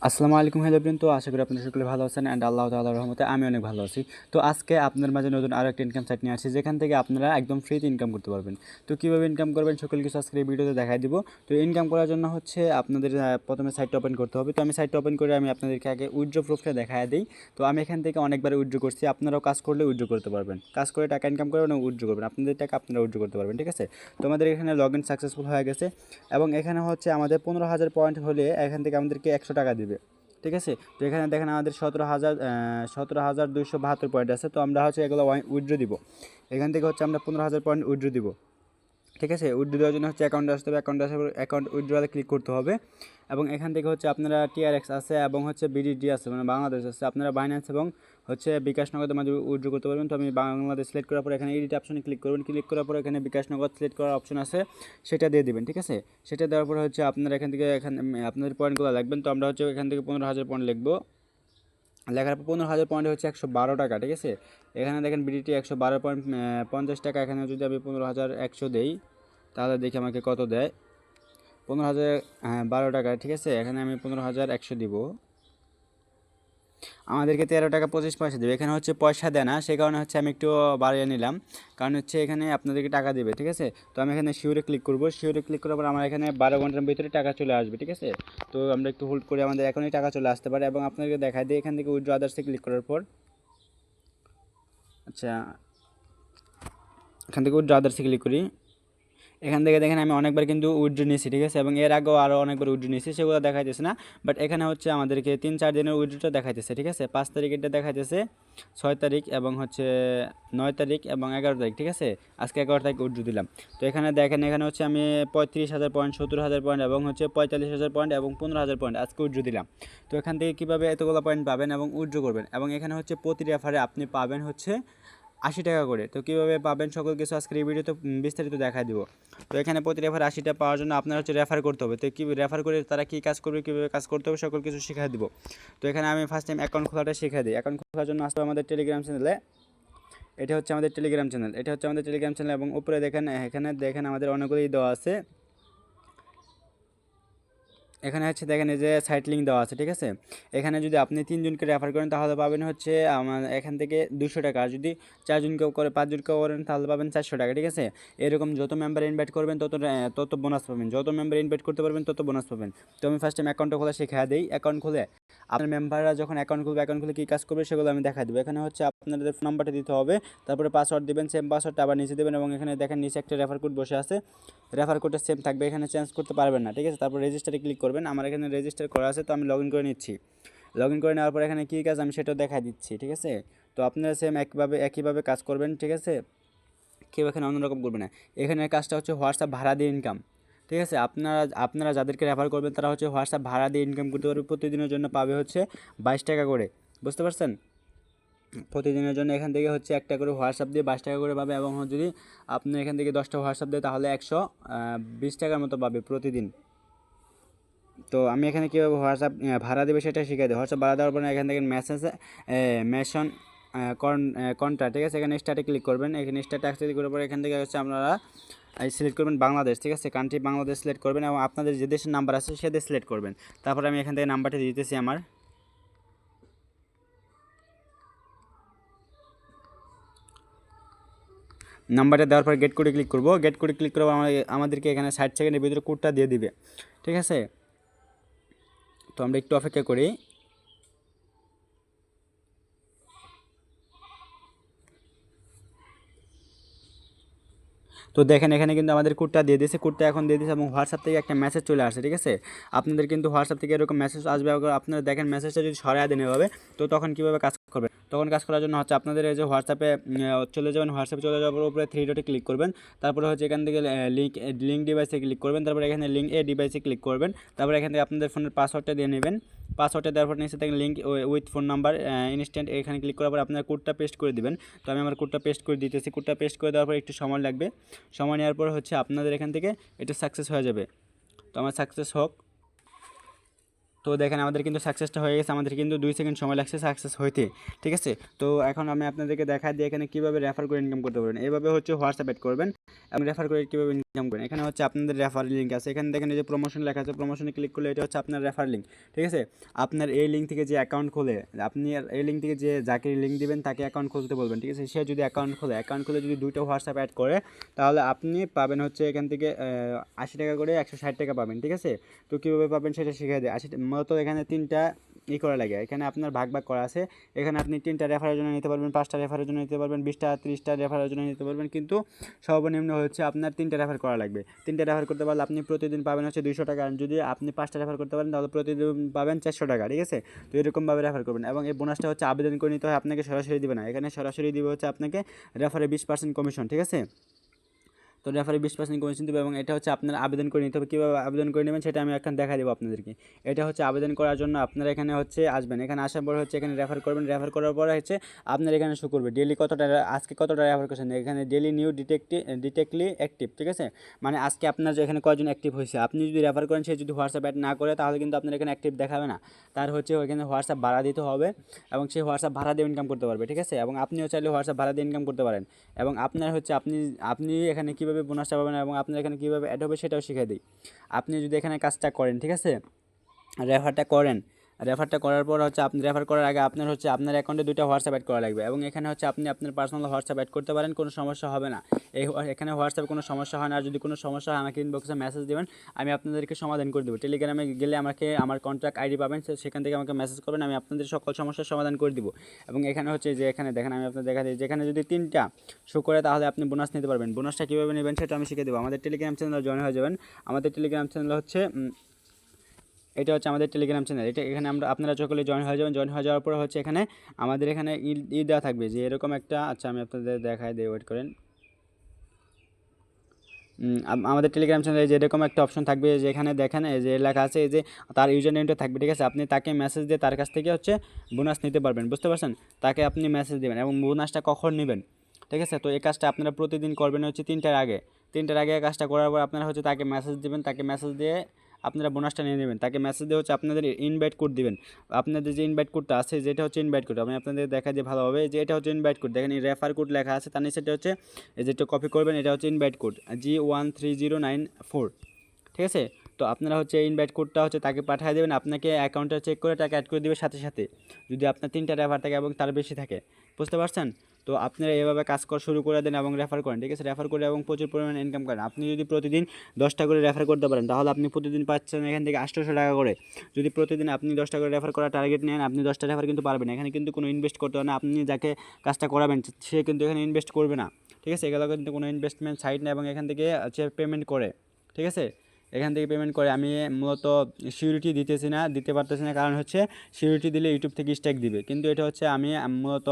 আসসালামু আলাইকুম hello friend. তো আশা করি আপনারা সকলে ভালো আছেন অ্যান্ড আল্লাহ তাআলার রহমতে আমি অনেক ভালো আছি। তো আজকে আপনার মাঝে নতুন আরও একটা ইনকাম সাইট নিয়ে আসছি, যেখান থেকে আপনারা একদম ফ্রিতে ইনকাম করতে পারবেন। তো কীভাবে ইনকাম করবেন সকল কিছু আজকে এই ভিডিওতে দেখাই দিব। তো ইনকাম করার জন্য হচ্ছে আপনাদের প্রথমে সাইটটা ওপেন করতে হবে। তো আমি সাইটটা ওপেন করে আমি আপনাদেরকে আগে উইথড্র প্রুফটা দেখায় দিই। তো আমি এখান থেকে অনেকবার উইথড্র করছি, আপনারাও কাজ করলে উইথড্র করতে পারবেন। কাজ করে টাকা ইনকাম করবেন এবং উইথড্র করবেন, আপনাদের টাকা আপনারা উইথড্র করতে পারবেন। ঠিক আছে, তো আমাদের এখানে লগ ইন সাকসেসফুল হয়ে গেছে এবং এখানে হচ্ছে আমাদের 15,000 পয়েন্ট হলে এখান থেকে আমাদেরকে 100 টাকা দিবে। ঠিক আছে, তো এখানে দেখেন আমাদের 17,272 পয়েন্ট আছে। তো আমরা হচ্ছে এগুলো উইথড্র দিব। এখান থেকে হচ্ছে আমরা 15,000 পয়েন্ট উইথড্র দিব। ঠিক আছে, উইথড্র দেওয়ার জন্য হচ্ছে অ্যাকাউন্টে আসতে হবে, অ্যাকাউন্টে আসার পর অ্যাকাউন্ট উইথড্রলে ক্লিক করতে হবে এবং এখান থেকে হচ্ছে আপনারা টিআরএক্স আছে এবং হচ্ছে বিডিডি আছে, মানে বাংলাদেশ আছে। আপনারা বাইন্যান্স এবং হচ্ছে বিকাশ নগদের মাধ্যমে উইথড্র করতে পারবেন। তো আমি বাংলাদেশ সিলেক্ট করার পর এখানে এডিট অপশনে ক্লিক করবেন। ক্লিক করার পর এখানে বিকাশ নগদ সিলেক্ট করার অপশন আছে, সেটা দিয়ে দেবেন। ঠিক আছে, সেটা দেওয়ার পরে হচ্ছে আপনারা এখান থেকে আপনাদের পয়েন্টগুলো লাগবেন। তো আমরা হচ্ছে এখান থেকে 15,000 পয়েন্ট লিখবো। লেখার পর 15,000 পয়েন্টে হচ্ছে 112 টাকা। ঠিক আছে, এখানে দেখেন বিডিটি 112.50 টাকা। এখানে যদি আমি 15,100 দেই তাহলে দেখি আমাকে কত দেয়। 15,012 টাকা। ঠিক আছে, এখানে আমি 15,100 দিব। আমাদেরকে 13 টাকা 25 পয়সা দেবে। এখানে হচ্ছে পয়সা দেয় না, সেই কারণে হচ্ছে আমি একটু বাড়িয়ে নিলাম, কারণ হচ্ছে এখানে আপনাদেরকে টাকা দেবে। ঠিক আছে, তো আমি এখানে শিওরে ক্লিক করব। শিওরে ক্লিক করার পর আমার এখানে 12 ঘন্টার ভিতরে টাকা চলে আসবে। ঠিক আছে, তো আমরা একটু হোল্ড করে আমাদের এখনই টাকা চলে আসতে পারে এবং আপনাদেরকে দেখাই দিই এখান থেকে উইথড্র আদার্সে ক্লিক করার পর। আচ্ছা, এখান থেকে উইথড্র আদার্সে ক্লিক করি। এখান থেকে দেখেন আমি অনেকবার কিন্তু উইথড্র নিয়েছি। ঠিক আছে, এবং এর আগেও আরও অনেকবার উইথড্র নিয়েছি, সেগুলো দেখাইতেছে না। বাট এখানে হচ্ছে আমাদেরকে 3-4 দিনের উইথড্রটা দেখাইতেছে। ঠিক আছে, 5 তারিখেরটা দেখাইতেছে, 6 তারিখ এবং হচ্ছে 9 তারিখ এবং 11 তারিখ। ঠিক আছে, আজকে 11 তারিখ উইথড্র দিলাম। তো এখানে দেখেন, এখানে হচ্ছে আমি 35,000 পয়েন্ট, 70,000 পয়েন্ট এবং হচ্ছে 45,000 পয়েন্ট এবং 15,000 পয়েন্ট আজকে উইথড্র দিলাম। তো এখান থেকে কীভাবে এতগুলো পয়েন্ট পাবেন এবং উইথড্র করবেন, এবং এখানে হচ্ছে প্রতি রেফারে আপনি পাবেন হচ্ছে 80 টাকা করে। তো কীভাবে পাবেন সকল কিছু আজকের এই ভিডিওতে বিস্তারিত দেখা দিব। তো এখানে প্রতি রেফার 80টা পাওয়ার জন্য আপনার হচ্ছে রেফার করতে হবে। তো কী রেফার করে তারা কী কাজ করবে, কীভাবে কাজ করতে হবে সকল কিছু শিখিয়ে দিব। তো এখানে আমি ফার্স্ট টাইম অ্যাকাউন্ট খোলাটা শিখিয়ে দিই। অ্যাকাউন্ট খোলার জন্য আসতে আমাদের টেলিগ্রাম চ্যানেলে। এটা হচ্ছে আমাদের টেলিগ্রাম চ্যানেল, এটা হচ্ছে আমাদের টেলিগ্রাম চ্যানেল এবং উপরে দেখেন, এখানে দেখেন আমাদের অনেকগুলোই দেওয়া আছে। এখানে হচ্ছে দেখেন এই যে সাইট লিঙ্ক দেওয়া আছে। ঠিক আছে, এখানে যদি আপনি 3 জনকে রেফার করেন তাহলে পাবেন হচ্ছে আমার এখান থেকে 200 টাকা। আর যদি 4 জনকেও করে 5 জনকেও করেন তাহলে পাবেন 400 টাকা। ঠিক আছে, এরকম যত মেম্বার ইনভাইট করবেন তত বোনাস পাবেন, যত মেম্বার ইনভাইট করতে পারবেন তত বোনাস পাবেন। তো আমি ফার্স্ট টাইম অ্যাকাউন্টটা খোলা শিখিয়ে দিই। অ্যাকাউন্ট খুলে আপনার মেম্বাররা যখন অ্যাকাউন্ট খুলবে, অ্যাকাউন্ট খুলে কী কাজ করবে সেগুলো আমি দেখা দেবো। এখানে হচ্ছে আপনাদের ফোন নাম্বারটা দিতে হবে, তারপরে পাসওয়ার্ড দেবেন, সেম পাসওয়ার্ডটা আবার নিচে দেবেন এবং এখানে দেখেন নিচে একটা রেফার কোড বসে আছে, রেফার কোডটা সেম থাকবে, এখানে চেঞ্জ করতে পারবেন না। ঠিক আছে, তারপর রেজিস্টারে ক্লিক করবেন। আমার এখানে রেজিস্টার করা আছে, তো আমি লগ ইন করে নিচ্ছি। লগ ইন করে নেওয়ার পর এখানে কী কাজ আমি সেটাও দেখা দিচ্ছি। ঠিক আছে, তো আপনারা সেম একইভাবে কাজ করবেন। ঠিক আছে, কেউ এখানে অন্যরকম করবে না। এখানে কাজটা হচ্ছে হোয়াটসঅ্যাপ ভাড়া দিয়ে ইনকাম। ঠিক আছে, আপনারা যাদেরকে রেফার করবেন তারা হচ্ছে হোয়াটসঅ্যাপ ভাড়া দিয়ে ইনকাম করতে পারবে। প্রতিদিনের জন্য পাবে হচ্ছে 22 টাকা করে। বুঝতে পারছেন, প্রতিদিনের জন্য এখান থেকে হচ্ছে একটা করে হোয়াটসঅ্যাপ দিয়ে 22 টাকা করে পাবে এবং যদি আপনি এখান থেকে 10টা হোয়াটসঅ্যাপ দেয় তাহলে 120 টাকার মতো পাবে প্রতিদিন। তো আমি এখানে কীভাবে হোয়াটসঅ্যাপ ভাড়া দেবে সেটা শিখিয়ে দিই। হোয়াটসঅ্যাপ ভাড়া দেওয়ার পরে এখান থেকে মেশন কন্ট্রাক্ট। ঠিক আছে, এখানে স্টার্টে ক্লিক করবেন। এখানে স্টার্টে ক্লিক করার পরে এখান থেকে হচ্ছে আপনারা সিলেক্ট করবেন বাংলাদেশ। ঠিক আছে, কান্ট্রি বাংলাদেশ সিলেক্ট করবেন এবং আপনাদের যে দেশের নাম্বার আছে সে দেশ সিলেক্ট করবেন। তারপরে আমি এখান থেকে নাম্বারটা দিতেছি আমার। নাম্বারটা দেওয়ার পর গেট কোডে ক্লিক করব। গেট কোডে ক্লিক করবো, আমাদেরকে এখানে 60 সেকেন্ডের ভিতরে কোডটা দিয়ে দিবে। ঠিক আছে, তো আমরা একটু অপেক্ষা করি। তো দেখেন এখানে কিন্তু আমাদের কোডটা দিয়ে দিয়েছে, কোডটা এখন দিয়ে দিয়েছে এবং হোয়াটসঅ্যাপ থেকে একটা মেসেজ চলে আসে। ঠিক আছে, আপনাদের কিন্তু হোয়াটসঅ্যাপ থেকে এরকম মেসেজ আসবে। আপনারা দেখেন মেসেজটা যদি সরাই দেন এভাবে, তো তখন কীভাবে কাজ করবে, তখন কাজ করার জন্য হচ্ছে আপনাদের এই যে হোয়াটসঅ্যাপে চলে যাবেন। হোয়াটসঅ্যাপে চলে যাওয়ার পর উপরে 3 ডটে ক্লিক করবেন। তারপরে হচ্ছে এখান থেকে লিঙ্ক ডিভাইসে ক্লিক করবেন। তারপরে এখানে লিঙ্ক এ ডিভাইসে ক্লিক করবেন। তারপরে এখান থেকে আপনাদের ফোনের পাসওয়ার্ডটা দিয়ে নেবেন। পাসওয়ার্ডটা দেওয়ার পর নিচে দেখেন link with phone number instant, এখানে ক্লিক করার পর আপনার কোডটা পেস্ট করে দিবেন। তো আমি আমার কোডটা পেস্ট করে দিতেছি। কোডটা পেস্ট করে দেওয়ার পর একটু সময় লাগবে। সময় নেওয়ার পর হচ্ছে আপনাদের এখান থেকে এটা সাকসেস হয়ে যাবে। তো আমার সাকসেস হোক। তো দেখেন আমাদের কিন্তু সাকসেসটা হয়ে গেছে, আমাদের কিন্তু 2 সেকেন্ড সময় লাগছে সাকসেস হইতে। ঠিক আছে, তো এখন আমি আপনাদেরকে দেখা দিই এখানে কীভাবে রেফার করে ইনকাম করতে পারবেন। এইভাবে হচ্ছে হোয়াটসঅ্যাপ অ্যাড করবেন এবং রেফার করে কীভাবে ইনকাম করেন। এখানে হচ্ছে আপনাদের রেফার লিঙ্ক আছে, এখানে দেখেন এই যে প্রমোশন লেখা আছে, প্রমোশনে ক্লিক করলে এটা হচ্ছে আপনার রেফার লিঙ্ক, ঠিক আছে। আপনার এই লিঙ্ক থেকে যে অ্যাকাউন্ট খোলে, আপনি এই লিঙ্ক থেকে যে যাকে লিঙ্ক দিবেন তাকে অ্যাকাউন্ট খুলতে বলবেন, ঠিক আছে। সে যদি অ্যাকাউন্ট খুলে যদি 2টা হোয়াটসঅ্যাপ অ্যাড করে, তাহলে আপনি পাবেন হচ্ছে এখান থেকে 80 টাকা করে 160 টাকা পাবেন, ঠিক আছে। তো কীভাবে পাবেন সেটা শিখিয়ে দেয়। মূলত এখানে 3টা করা লাগে, এখানে আপনার ভাগ করা আছে। এখানে আপনি 3টা রেফারের জন্য নিতে পারবেন, 5টা রেফারের জন্য নিতে পারবেন, 20টা 30টা রেফারের জন্য নিতে পারবেন, কিন্তু সর্বনিম্ন হচ্ছে আপনার 3টা রেফার করা লাগবে। 3টা রেফার করতে পারলে আপনি প্রতিদিন পাবেন হচ্ছে 200 টাকা। আর যদি আপনি 5টা রেফার করতে পারেন তাহলে প্রতিদিন পাবেন 400 টাকা, ঠিক আছে। তো এরকমভাবে রেফার করবেন, এবং এই বোনাসটা হচ্ছে আবেদন করে নিতে হয়, আপনাকে সরাসরি দিবে না। এখানে সরাসরি দিবে হচ্ছে আপনাকে রেফারে 20% কমিশন, ঠিক আছে। তো রেফারে 20% কমিশন দেবে, এবং এটা হচ্ছে আপনার আবেদন করে নিতে হবে। কীভাবে আবেদন করে নেবেন সেটা আমি এখন দেখা দেবো আপনাদেরকে। এটা হচ্ছে আবেদন করার জন্য আপনারা এখানে হচ্ছে আসবেন, এখানে আসার পর হচ্ছে এখানে রেফার করবেন। রেফার করার পরে হচ্ছে আপনার এখানে শো করবে ডেলি কতটা, আজকে কতটা রেফার করছেন, এখানে ডেলি নিউ ডিটেক্টলি অ্যাক্টিভ, ঠিক আছে। মানে আজকে আপনার যে এখানে কয়জন অ্যাক্টিভ হয়েছে, আপনি যদি রেফার করেন সে যদি হোয়াটসঅ্যাপ অ্যাড না করে, তাহলে কিন্তু আপনার এখানে অ্যাক্টিভ দেখাবে না। তার হচ্ছে ওইখানে হোয়াটসঅ্যাপ ভাড়া দিতে হবে, এবং সেই হোয়াটসঅ্যাপ ভাড়া দিয়ে ইনকাম করতে পারবে, ঠিক আছে। এবং আপনিও চাইলে হোয়াটসঅ্যাপ ভাড়া দিয়ে ইনকাম করতে পারেন। এবং আপনার হচ্ছে আপনি এখানে কীভাবে বোনাসটা পাবেন এবং আপনার এখানে কীভাবে অ্যাড হবে সেটাও শিখিয়ে দিই। আপনি যদি এখানে কাজটা করেন, ঠিক আছে, রেফারটা করার পর হচ্ছে আপনি রেফার করার আগে আপনার হচ্ছে আপনার অ্যাকাউন্টে 2টা হোয়াটসঅ্যাপ অ্যাড করা লাগবে, এবং এখানে হচ্ছে আপনি আপনার পার্সোনাল হোয়াটসঅ্যাপ অ্যাড করতে পারেন, কোনো সমস্যা হবে না। এখানে হোয়াটসঅ্যাপে কোনো সমস্যা হয় না। আর যদি কোনো সমস্যা হয় আমাকে ইনবক্সে মেসেজ দেবেন, আমি আপনাদেরকে সমাধান করে দেবো। টেলিগ্রামে গেলে আমাকে আমার কন্ট্যাক্ট আইডি পাবেন, সেখান থেকে আমাকে মেসেজ করবেন, আমি আপনাদের সকল সমস্যার সমাধান করে দিব। এবং এখানে হচ্ছে যে এখানে দেখেন, আমি আপনাদের দেখা দিই, যেখানে যদি 3টা শো করে তাহলে আপনি বোনাস নিতে পারবেন। বোনাসটা কীভাবে নেবেন সেটা আমি শিখে দেবো। আমাদের টেলিগ্রাম চ্যানেলে জয়েন হয়ে যাবেন। আমাদের টেলিগ্রাম চ্যানেল হচ্ছে এটা হচ্ছে আমাদের টেলিগ্রাম চ্যানেল। এটা এখানে আপনারা সকলে জয়েন হয়ে যাবেন। জয়েন হয়ে যাওয়ার পরে হচ্ছে এখানে আমাদের এখানে দেওয়া থাকবে যে এরকম একটা, আচ্ছা আমি আপনাদের দেখাই দিই, ওয়েট করেন। আমাদের টেলিগ্রাম চ্যানেলে যে এরকম একটা অপশন থাকবে, যেখানে দেখেন এই যে লেখা আছে, এই যে তার ইউজার নেমটা থাকবে, ঠিক আছে। আপনি তাকে মেসেজ দিয়ে তার কাছ থেকে হচ্ছে বোনাস নিতে পারবেন, বুঝতে পারছেন। তাকে আপনি মেসেজ দেবেন, এবং বোনাসটা কখন নেবেন, ঠিক আছে। তো এই কাজটা আপনারা প্রতিদিন করবেন হচ্ছে 3টার আগে। 3টার আগে কাজটা করার পর আপনারা হচ্ছে তাকে মেসেজ দেবেন, তাকে মেসেজ দিয়ে আপনারা বোনাসটা নিয়ে নেবেন। তাকে মেসেজ দিয়ে হচ্ছে আপনাদের ইনভাইট কোড দিবেন। আপনাদের যে ইনভাইট কোডটা আছে, যেটা হচ্ছে ইনভাইট কোড, আমি আপনাদের দেখা দিয়ে ভালোভাবে, যে এটা হচ্ছে ইনভাইট কোড। দেখেন এই রেফার কোড লেখা আছে, তার নিচে হচ্ছে এই যেটা কপি করবেন, এটা হচ্ছে ইনভাইট কোড G13094, ঠিক আছে। তো আপনারা হচ্ছে ইনভাইট কোডটা হচ্ছে তাকে পাঠিয়ে দেবেন, আপনাকে অ্যাকাউন্টটা চেক করে টাকা অ্যাড করে দেবে সাথে সাথে, যদি আপনার 3টা রেফার থাকে এবং তার বেশি থাকে, বুঝতে পারছেন। তো আপনারা এভাবে কাজ করা শুরু করে দেন এবং রেফার করেন, ঠিক আছে। রেফার করে এবং প্রচুর পরিমাণে ইনকাম করেন। আপনি যদি প্রতিদিন 10টা করে রেফার করতে পারেন, তাহলে আপনি প্রতিদিন পাচ্ছেন এখান থেকে 800 টাকা করে। যদি প্রতিদিন আপনি 10টা করে রেফার করার টার্গেট নেন, আপনি 10টা রেফার কিন্তু পারবেন। এখানে কিন্তু কোনো ইনভেস্ট করতে হবে না। আপনি যাকে কাজটা করাবেন সে কিন্তু এখানে ইনভেস্ট করবে না, ঠিক আছে। এগুলো কিন্তু কোনো ইনভেস্টমেন্ট সাইট না, এবং এখান থেকে হচ্ছে পেমেন্ট করে, ঠিক আছে। এখান থেকে পেমেন্ট করে। আমি মূলত সিকিউরিটি দিতে পারতেছি না, কারণ হচ্ছে সিকিউরিটি দিলে ইউটিউব থেকে স্ট্রাইক দিবে। কিন্তু এটা হচ্ছে আমি মূলত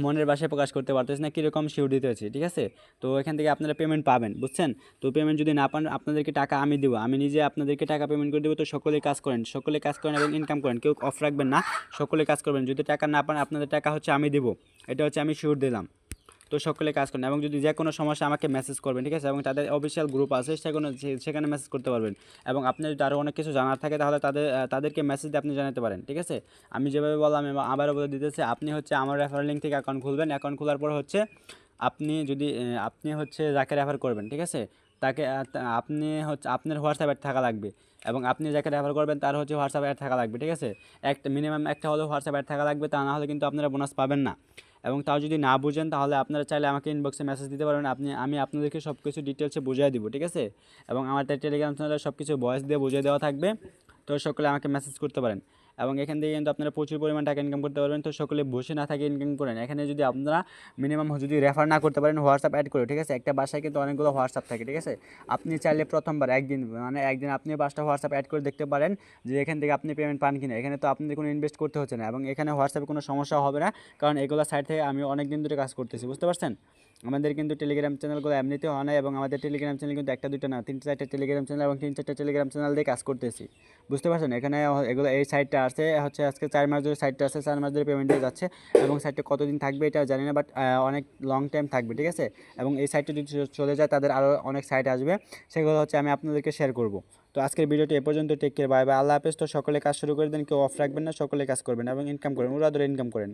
মনের ভাষায় প্রকাশ করতে পারতেছি না কীরকম শিওর দিতে হচ্ছে, ঠিক আছে। তো এখান থেকে আপনারা পেমেন্ট পাবেন, বুঝছেন। তো পেমেন্ট যদি না পান, আপনাদেরকে টাকা আমি দেবো, আমি নিজে আপনাদেরকে টাকা পেমেন্ট করে দেবো। তো সকলে কাজ করেন এবং ইনকাম করেন, কেউ অফ রাখবেন না, সকলে কাজ করবেন। যদি টাকা না পান, আপনাদের টাকা হচ্ছে আমি দেবো, এটা হচ্ছে আমি শিওর দিলাম। তো সকলে কাজ করেন, এবং যদি যে কোনো সমস্যা আমাকে মেসেজ করবেন, ঠিক আছে। এবং তাদের অফিসিয়াল গ্রুপ আছে, সেখানে মেসেজ করতে পারবেন। এবং আপনি যদি আরও অনেক কিছু জানার থাকে, তাহলে তাদেরকে মেসেজ দিয়ে আপনি জানাতে পারেন, ঠিক আছে। আমি যেভাবে বললাম আমি আবারও বলে দিতেছি, আপনি হচ্ছে আমার রেফারেল লিঙ্ক থেকে অ্যাকাউন্ট খুলবেন। অ্যাকাউন্ট খোলার পর হচ্ছে আপনি হচ্ছে যাকে রেফার করবেন, ঠিক আছে, তাকে আপনি হচ্ছে আপনার হোয়াটসঅ্যাপ অ্যাড থাকা লাগবে, এবং আপনি যাকে রেফার করবেন তার হচ্ছে হোয়াটসঅ্যাপ অ্যাড থাকা লাগবে, ঠিক আছে। মিনিমাম একটা হলেও হোয়াটসঅ্যাপ অ্যাড থাকা লাগবে, তা না হলে কিন্তু আপনারা বোনাস পাবেন না। এবং তাও যদি না বুঝেন, তাহলে আপনারা চাইলে আমাকে ইনবক্সে মেসেজ দিতে পারবেন, আমি আপনাদেরকে সব কিছু ডিটেলসে বুঝিয়ে দিব, ঠিক আছে। এবং আমার টেলিগ্রাম চ্যানেলে সব কিছু ভয়েস দিয়ে বুঝিয়ে দেওয়া থাকবে। তো সকলে আমাকে মেসেজ করতে পারেন, এবং এখান থেকে কিন্তু আপনারা প্রচুর পরিমাণ টাকা ইনকাম করতে পারবেন। তো সকলে বসে না থাকে ইনকাম করেন। এখানে যদি আপনারা মিনিমাম যদি রেফার না করতে পারেন, হোয়াটসঅ্যাপ অ্যাড করে, ঠিক আছে। একটা বাসায় কিন্তু অনেকগুলো হোয়াটসঅ্যাপ থাকে, ঠিক আছে। আপনি চাইলে প্রথমবার একদিন আপনি 5টা হোয়াটসঅ্যাপ অ্যাড করে দেখতে পারেন যে এখান থেকে আপনি পেমেন্ট পান কিনা। এখানে তো আপনাদের কোনো ইনভেস্ট করতে হচ্ছে না, এবং এখানে হোয়াটসঅ্যাপে কোনো সমস্যা হবে না, কারণ এগুলো সাইট থেকে আমি অনেক দিন ধরে কাজ করতেছি, বুঝতে পারছেন। আমাদের কিন্তু টেলিগ্রাম চ্যানেলগুলো এমনিতে হয় না, এবং আমাদের টেলিগ্রাম চ্যানেল কিন্তু একটা দুটো না, 3-4টা টেলিগ্রাম চ্যানেল, এবং 3-4টা টেলিগ্রাম চ্যানেল দিয়ে কাজ করতেছি, বুঝতে পারছেন। এখানে এগুলো এই সাইটটা আছে হচ্ছে আজকে 4 মাস ধরে সাইটটা আছে, 4 মাস ধরে পেমেন্ট হয়ে যাচ্ছে। এবং সাইটটা কতদিন থাকবে এটা জানি না, বাট অনেক লং টাইম থাকবে, ঠিক আছে। এবং এই সাইটটা যদি চলে যায়, তাদের আরও অনেক সাইট আসবে, সেগুলো হচ্ছে আমি আপনাদেরকে শেয়ার করব। তো আজকের ভিডিওটি এ পর্যন্ত। টেক কেয়ার, বাই বাই, আল্লাহ হাফেজ। তো সকলে কাজ শুরু করে দেন, কেউ অফ রাখবেন না, সকলে কাজ করবেন এবং ইনকাম করেন, উড়াধুরা ইনকাম করেন।